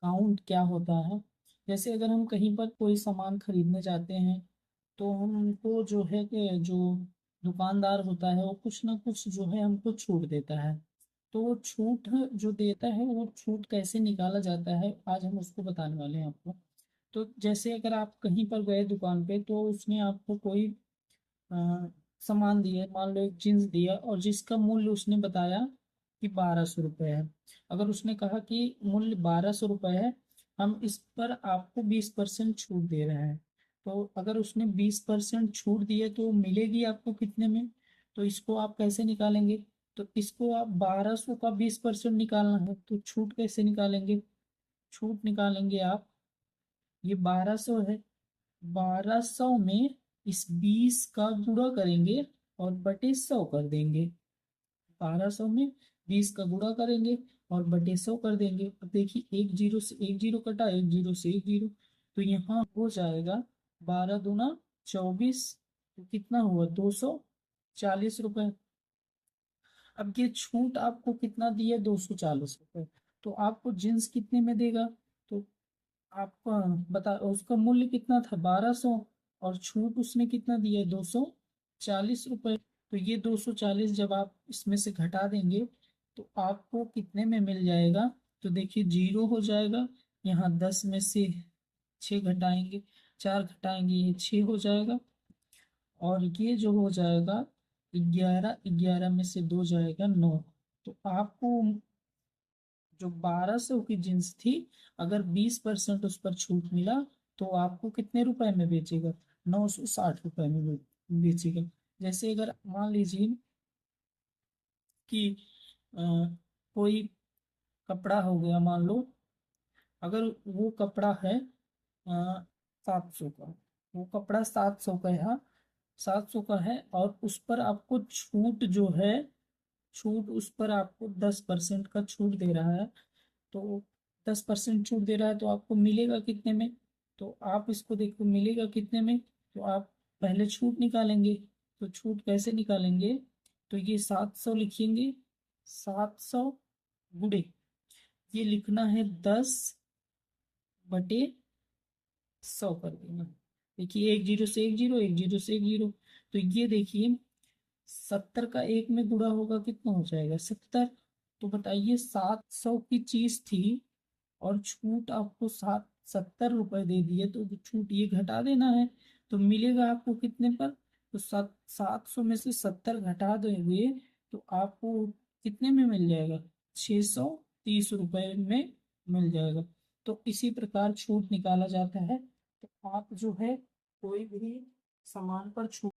Count क्या होता है। जैसे अगर हम कहीं पर कोई सामान खरीदने जाते हैं तो हमको जो है कि जो दुकानदार होता है वो कुछ ना कुछ जो है हमको छूट देता है। तो वो छूट जो देता है वो छूट कैसे निकाला जाता है आज हम उसको बताने वाले हैं आपको। तो जैसे अगर आप कहीं पर गए दुकान पे तो उसने आपको कोई अ, सामान दिया, मान लो एक जींस दिया और जिसका मूल्य उसने बताया कि 1200 रुपये है। अगर उसने कहा कि मूल्य 1200 रुपये है, हम इस पर आपको 20% छूट दे रहे हैं। तो अगर उसने 20% छूट दी है तो मिलेगी आपको कितने में? तो इसको आप कैसे निकालेंगे? तो इसको आप 1200 का 20% निकालना है तो छूट कैसे निकालेंगे? छूट निकालेंगे आप, ये 1200 है, 1200 में इस 20 का गुणा करेंगे और बटे 100 कर देंगे। 1200 में 20 का गुणा करेंगे और बटे 100 कर देंगे। अब देखिए एक जीरो से एक जीरो कटा, एक जीरो से एक जीरो, तो यहाँ हो जाएगा 12 दूना 24। तो कितना हुआ? 240 रुपये। अब ये छूट आपको कितना दिया? 240 रुपये। तो आपको जींस कितने में देगा? तो आपका बता, उसका मूल्य कितना था? 1200, और छूट उसने कितना दिया? 240 रुपये। तो ये 240 जब आप इसमें से घटा देंगे तो आपको कितने में मिल जाएगा? तो देखिए जीरो हो जाएगा, यहाँ 10 में से 6 घटाएंगे, 4 घटाएंगे, ये 6 हो जाएगा, और ये जो हो जाएगा 11, 11 में से 2 जाएगा 9। तो आपको जो 1200 की जींस थी, अगर 20% उस पर छूट मिला तो आपको कितने रुपए में बेचेगा? 960 रुपये में बेचेगा। जैसे अगर मान लीजिए कि अ, कोई कपड़ा हो गया, मान लो अगर वो कपड़ा है 700 का, वो कपड़ा 700 का है, 700 का है, और उस पर आपको छूट जो है, छूट उस पर आपको 10% का छूट दे रहा है। तो 10% छूट दे रहा है तो आपको मिलेगा कितने में? तो आप इसको देखो मिलेगा कितने में। तो आप पहले छूट निकालेंगे। तो छूट कैसे निकालेंगे? तो ये 700 लिखेंगे, 700 गुणे, ये लिखना है 10/100 कर देना। देखिए एक जीरो से एक जीरो, एक जीरो से एक जीरो, तो ये देखिए 70 का एक में गुणा होगा, कितना हो जाएगा? 70। तो बताइए 700 की चीज थी और छूट आपको 70 रुपए दे दिए, तो छूट ये घटा देना है। तो मिलेगा आपको कितने पर? तो 700 में से 70 घटा देंगे तो आपको कितने में मिल जाएगा? 630 रुपये में मिल जाएगा। तो इसी प्रकार छूट निकाला जाता है। तो आप जो है कोई भी सामान पर छूट